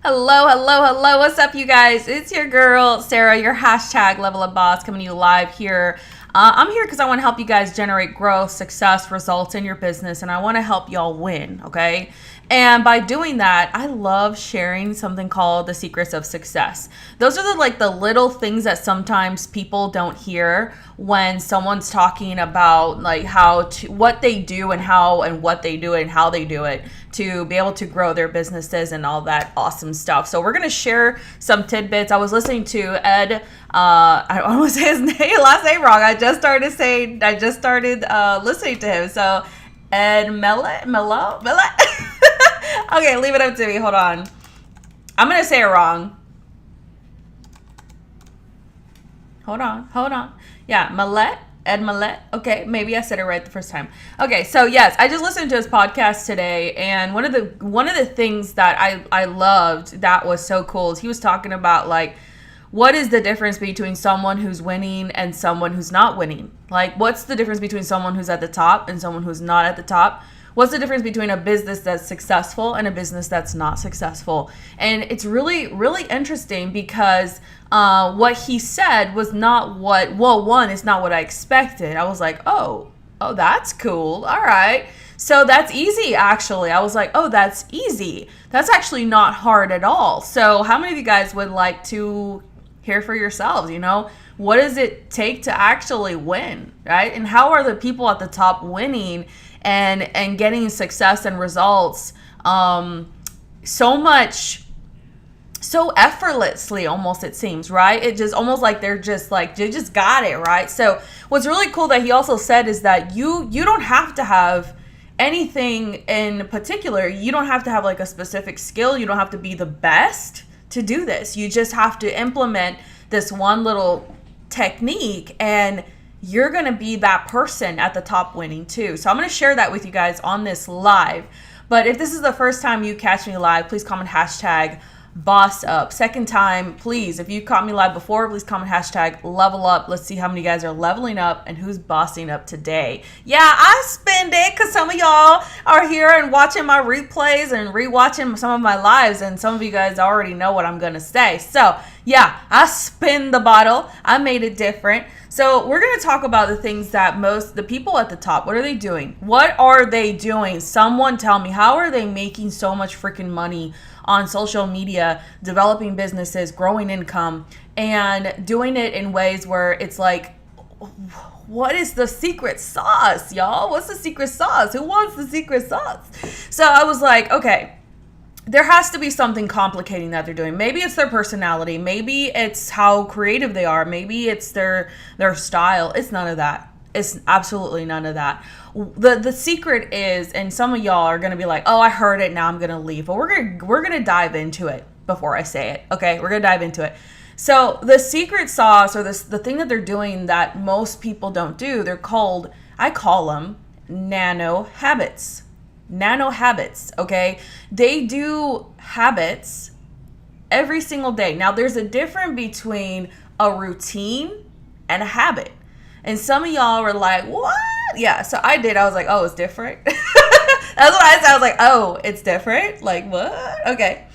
Hello, hello, hello. What's up, you guys? It's your girl, Sarah, your hashtag Level Up Boss, coming to you live here. I'm here because I want to help you guys generate growth, success, results in your business, and I want to help y'all win, okay? And by doing that, I love sharing something called the secrets of success. Those are the little things that sometimes people don't hear when someone's talking about like what they do and how and what they do and how they do it to be able to grow their businesses and all that awesome stuff. So we're gonna share some tidbits. I was listening to Ed. I don't want to say his last name wrong. I just started listening to him. So Ed Mello. Okay, leave it up to me. Hold on. I'm gonna say it wrong. Hold on. Yeah, Ed Mylett. Okay, maybe I said it right the first time. Okay, so yes, I just listened to his podcast today, and one of the things that I loved that was so cool is he was talking about like what is the difference between someone who's winning and someone who's not winning? Like, what's the difference between someone who's at the top and someone who's not at the top? What's the difference between a business that's successful and a business that's not successful? And it's really, really interesting because what he said was not it's not what I expected. I was like, oh, that's cool. All right. So that's easy, actually. I was like, oh, that's easy. That's actually not hard at all. So how many of you guys would like to hear for yourselves, what does it take to actually win, right? And how are the people at the top winning and getting success and results so effortlessly, almost, it seems, right? It just almost like they just got it, right? So what's really cool that he also said is that you don't have to have anything in particular. You don't have to have like a specific skill. You don't have to be the best to do this. You just have to implement this one little technique and you're going to be that person at the top winning too. So I'm going to share that with you guys on this live. But if this is the first time you catch me live, please comment hashtag boss up. Second time, please, if you caught me live before, please comment hashtag level up. Let's see how many guys are leveling up and who's bossing up today. Yeah, I spend it because some of y'all are here and watching my replays and rewatching some of my lives, and some of you guys already know what I'm going to say. So yeah, I spin the bottle. I made it different. So we're going to talk about the things that the people at the top, what are they doing? What are they doing? Someone tell me, how are they making so much freaking money on social media, developing businesses, growing income, and doing it in ways where it's like, what is the secret sauce, y'all? What's the secret sauce? Who wants the secret sauce? So I was like, okay, there has to be something complicating that they're doing. Maybe it's their personality. Maybe it's how creative they are. Maybe it's their style. It's none of that. It's absolutely none of that. The secret is, and some of y'all are going to be like, oh, I heard it, now I'm going to leave. But we're going to dive into it before I say it. Okay, we're going to dive into it. So the secret sauce, or the thing that they're doing that most people don't do, I call them nano habits. Nano habits, okay? They do habits every single day. Now, there's a difference between a routine and a habit. And some of y'all were like, what? Yeah, so I did. I was like, oh, it's different. That's what I said. I was like, oh, it's different? Like, what? Okay.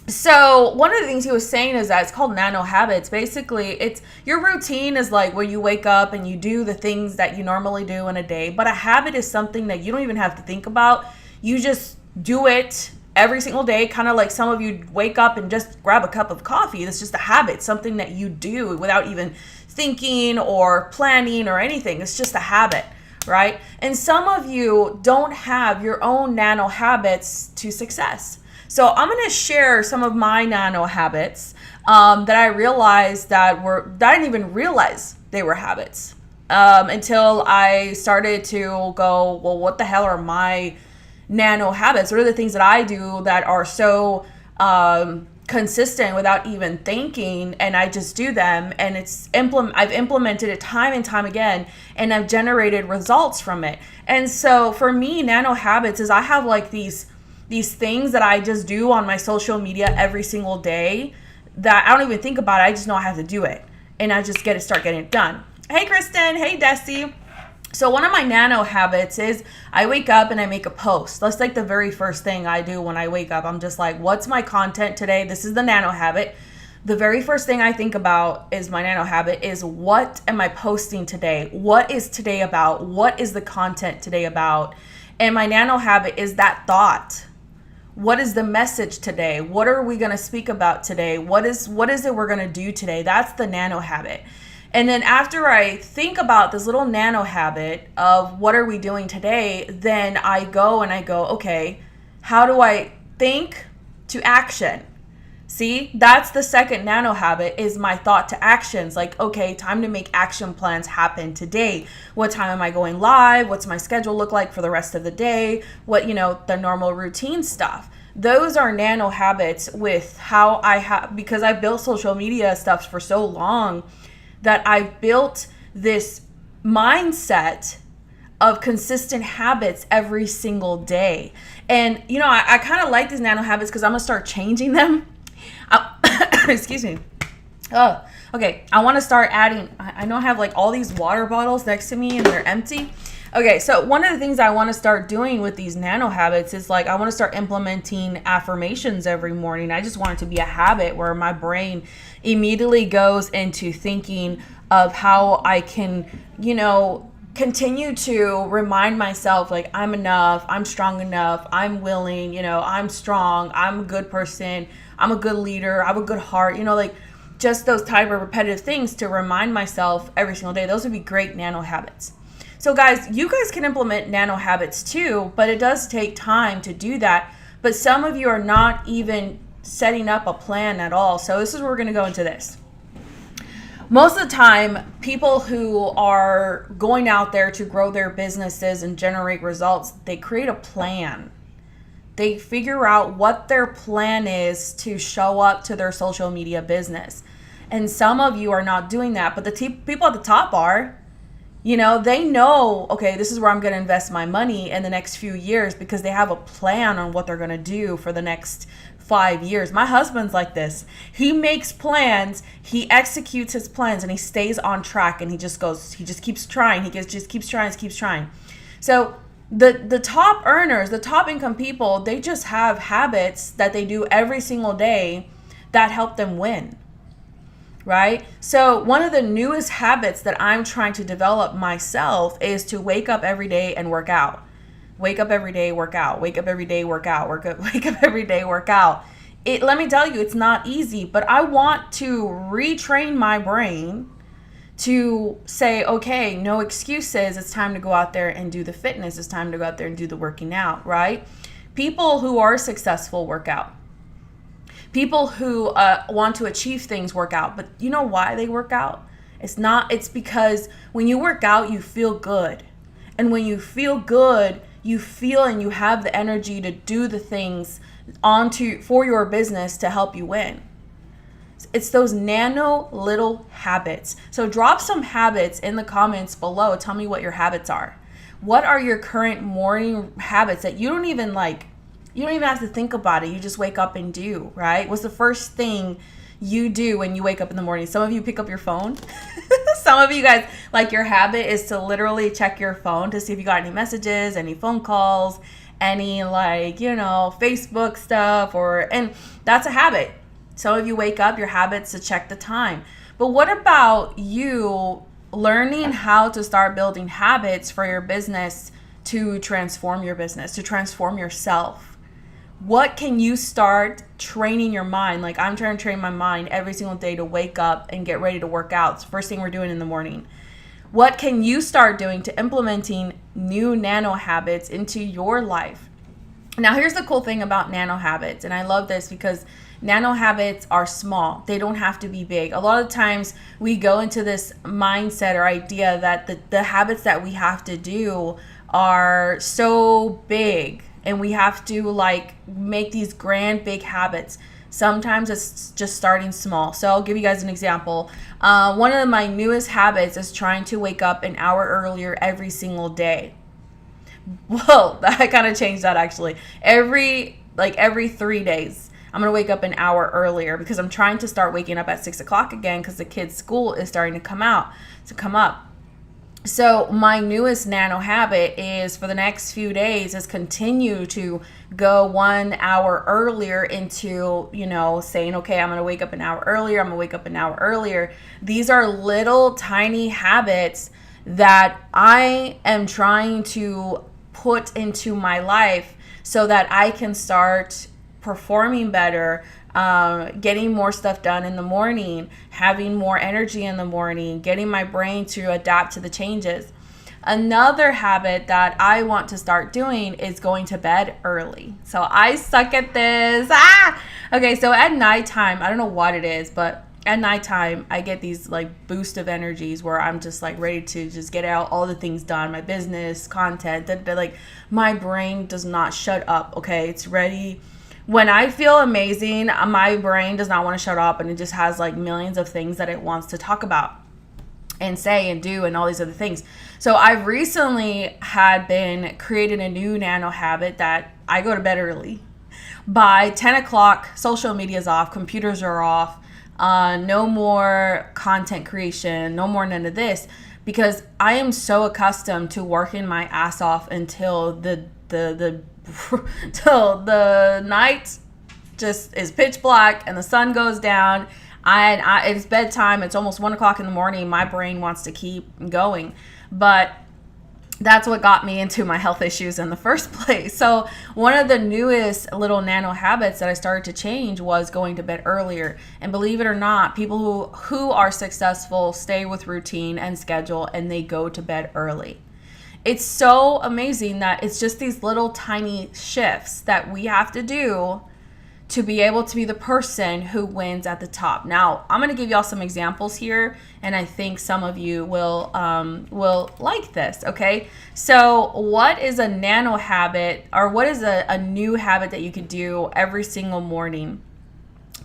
So one of the things he was saying is that it's called nano habits. Basically, it's your routine is like where you wake up and you do the things that you normally do in a day. But a habit is something that you don't even have to think about. You just do it every single day. Kind of like some of you wake up and just grab a cup of coffee. It's just a habit, something that you do without even thinking or planning or anything. It's just a habit, right? And some of you don't have your own nano habits to success. So I'm going to share some of my nano habits that I realized that I didn't even realize they were habits until I started to go, well, what the hell are my nano habits? What are the things that I do that are so consistent without even thinking, and I just do them, and I've implemented it time and time again, and I've generated results from it. And so for me, nano habits is I have like these things that I just do on my social media every single day that I don't even think about it. I just know I have to do it, and I just start getting it done. Hey, Kristen. Hey, Desi. So one of my nano habits is I wake up and I make a post. That's like the very first thing I do when I wake up. I'm just like, what's my content today? This is the nano habit. The very first thing I think about is my nano habit is, what am I posting today? What is today about? What is the content today about? And my nano habit is that thought. What is the message today? What are we going to speak about today? What is it we're going to do today? That's the nano habit. And then after I think about this little nano habit of what are we doing today, then I go, okay, how do I think to action? See, that's the second nano habit, is my thought to actions. Like, okay, time to make action plans happen today. What time am I going live? What's my schedule look like for the rest of the day? What, the normal routine stuff. Those are nano habits with how because I built social media stuff for so long, that I've built this mindset of consistent habits every single day. And, I kind of like these nano habits because I'm going to start changing them. Excuse me. Oh, okay. I want to start adding, I know I have like all these water bottles next to me and they're empty. Okay, so one of the things I want to start doing with these nano habits is like, I want to start implementing affirmations every morning. I just want it to be a habit where my brain immediately goes into thinking of how I can, continue to remind myself, like, I'm enough, I'm strong enough, I'm willing, I'm strong, I'm a good person, I'm a good leader, I have a good heart, like just those type of repetitive things to remind myself every single day. Those would be great nano habits. So guys, you guys can implement nano habits too, but it does take time to do that. But some of you are not even setting up a plan at all. So this is where we're going to go into this. Most of the time, people who are going out there to grow their businesses and generate results, they create a plan. They figure out what their plan is to show up to their social media business. And some of you are not doing that, but the people at the top are. They know, okay, this is where I'm going to invest my money in the next few years because they have a plan on what they're going to do for the next 5 years. My husband's like this. He makes plans, he executes his plans, and he stays on track, and he just keeps trying. He just keeps trying. So the top earners, the top income people, they just have habits that they do every single day that help them win. Right? So one of the newest habits that I'm trying to develop myself is to wake up every day and work out. Wake up every day, work out. Wake up every day, work out. Wake up every day, work out. Let me tell you, it's not easy, but I want to retrain my brain to say, okay, no excuses. It's time to go out there and do the fitness. It's time to go out there and do the working out, right? People who are successful work out. People who want to achieve things work out. But you know why they work out? It's because when you work out, you feel good. And when you feel good, you feel and you have the energy to do the things for your business to help you win. It's those nano little habits. So drop some habits in the comments below. Tell me what your habits are. What are your current morning habits that you don't even have to think about it. You just wake up and do, right? What's the first thing you do when you wake up in the morning? Some of you pick up your phone. Some of you guys, like, your habit is to literally check your phone to see if you got any messages, any phone calls, any Facebook stuff, and that's a habit. Some of you wake up, your habit's to check the time. But what about you learning how to start building habits for your business to transform your business, to transform yourself? What can you start training your mind? Like, I'm trying to train my mind every single day to wake up and get ready to work out. It's the first thing we're doing in the morning. What can you start doing to implementing new nano habits into your life? Now, here's the cool thing about nano habits, and I love this because nano habits are small. They don't have to be big. A lot of times we go into this mindset or idea that the habits that we have to do are so big, and we have to make these grand big habits. Sometimes it's just starting small. So I'll give you guys an example. One of my newest habits is trying to wake up an hour earlier every single day. Well, I kind of changed that actually. Every 3 days, I'm going to wake up an hour earlier because I'm trying to start waking up at 6 o'clock again because the kids' school is starting to come up. So my newest nano habit is, for the next few days, is continue to go 1 hour earlier into, saying, okay, I'm going to wake up an hour earlier. I'm going to wake up an hour earlier. These are little tiny habits that I am trying to put into my life so that I can start performing better, getting more stuff done in the morning, having more energy in the morning, getting my brain to adapt to the changes. Another habit that I want to start doing is going to bed early. So I suck at this. Okay, so at nighttime, I don't know what it is, but at nighttime, I get these like boost of energies where I'm just like ready to just get out all the things done, my business, content, that like my brain does not shut up. Okay, it's ready. When I feel amazing, my brain does not want to shut up, and it just has like millions of things that it wants to talk about and say and do and all these other things. So I've recently had been creating a new nano habit that I go to bed early. By 10 o'clock, social media is off, computers are off, no more content creation, no more none of this, because I am so accustomed to working my ass off until the till the night just is pitch black and the sun goes down, and it's bedtime. It's almost 1 o'clock in the morning. My brain wants to keep going, but that's what got me into my health issues in the first place. So one of the newest little nano habits that I started to change was going to bed earlier. And believe it or not, people who are successful stay with routine and schedule, and they go to bed early. It's so amazing that it's just these little tiny shifts that we have to do to be able to be the person who wins at the top. Now, I'm going to give y'all some examples here, and I think some of you will like this, okay? So what is a nano habit, or what is a new habit that you could do every single morning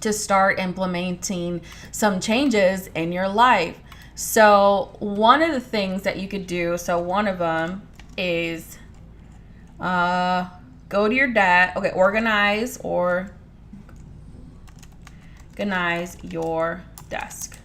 to start implementing some changes in your life? So one of the things that you could do, so one of them is go to your desk. Okay, organize your desk.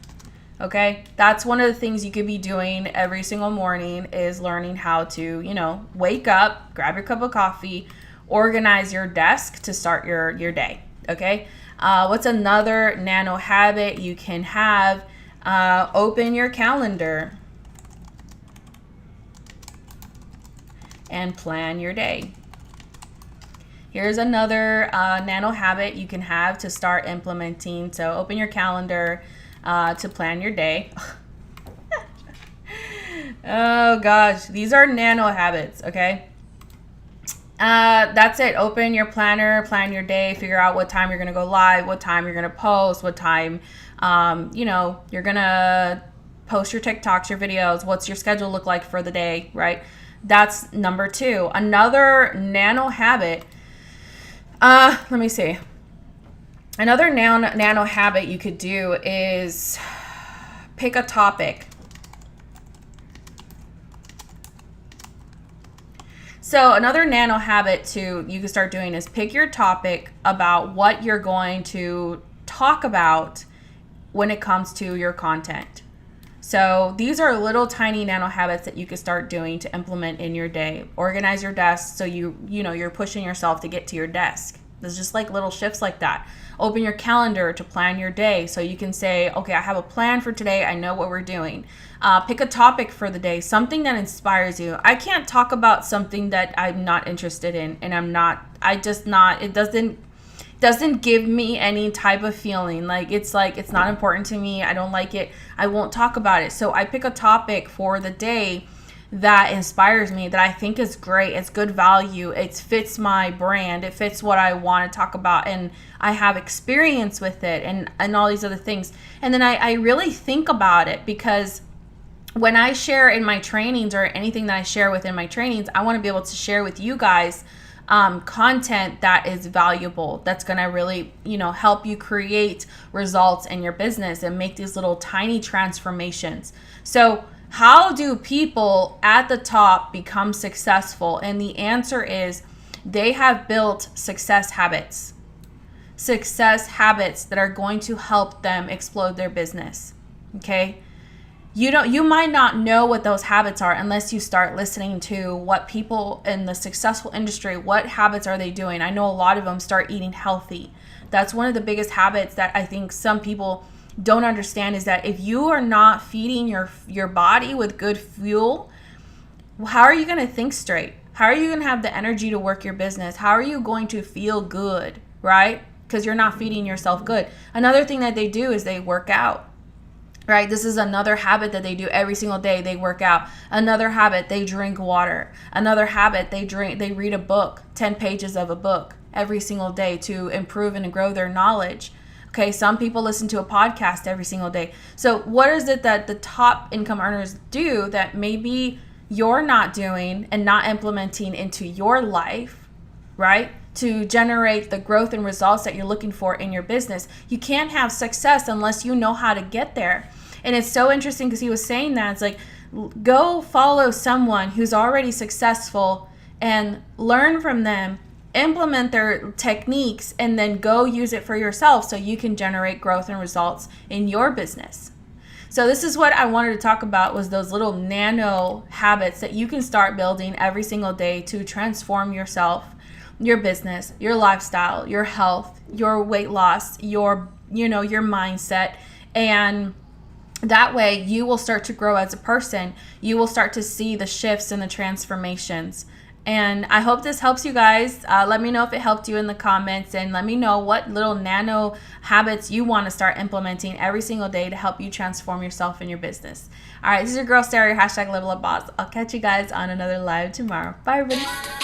Okay, that's one of the things you could be doing every single morning, is learning how to, wake up, grab your cup of coffee, organize your desk to start your day. Okay, what's another nano habit you can have? Open your calendar and plan your day. Here's another nano habit you can have to start implementing. So open your calendar to plan your day. Oh gosh, these are nano habits, okay? That's it. Open your planner, plan your day, figure out what time you're going to go live, what time you're going to post, what time, you're going to post your TikToks, your videos, what's your schedule look like for the day, right? That's number 2. Another nano habit, let me see. Another nano habit you could do is pick a topic. So another nano habit you can start doing is pick your topic about what you're going to talk about when it comes to your content. So these are little tiny nano habits that you can start doing to implement in your day. Organize your desk so you're pushing yourself to get to your desk. There's just like little shifts like that. Open your calendar to plan your day so you can say, okay, I have a plan for today. I know what we're doing. Pick a topic for the day, something that inspires you. I can't talk about something that I'm not interested in, and it doesn't give me any type of feeling. It's not important to me. I don't like it. I won't talk about it. So I pick a topic for the day that inspires me, that I think is great. It's good value. It fits my brand. It fits what I want to talk about. And I have experience with it and all these other things. And then I really think about it, because when I share in my trainings, or anything that I share within my trainings, I want to be able to share with you guys content that is valuable, that's going to really, help you create results in your business and make these little tiny transformations. So how do people at the top become successful? And the answer is they have built success habits that are going to help them explode their business. Okay? you might not know what those habits are unless you start listening to what people in the successful industry, what habits are they doing. I know a lot of them start eating healthy. That's one of the biggest habits that I think some people don't understand, is that if you are not feeding your body with good fuel, how are you going to think straight? How are you going to have the energy to work your business? How are you going to feel good, right? Because you're not feeding yourself good. Another thing that they do is they work out, right? This is another habit that they do every single day. They work out. Another habit, they drink water. Another habit, they read a book, 10 pages of a book every single day to improve and grow their knowledge. Okay, some people listen to a podcast every single day. So what is it that the top income earners do that maybe you're not doing and not implementing into your life, right? To generate the growth and results that you're looking for in your business. You can't have success unless you know how to get there. And it's so interesting because he was saying that it's like, go follow someone who's already successful and learn from them, implement their techniques, and then go use it for yourself so you can generate growth and results in your business. So this is what I wanted to talk about, was those little nano habits that you can start building every single day to transform yourself, your business, your lifestyle, your health, your weight loss, your mindset. And that way you will start to grow as a person. You will start to see the shifts and the transformations. And I hope this helps you guys. Let me know if it helped you in the comments, and let me know what little nano habits you want to start implementing every single day to help you transform yourself and your business. All right, this is your girl Sarah, #LevelUpBoss. I'll catch you guys on another live tomorrow. Bye, everybody.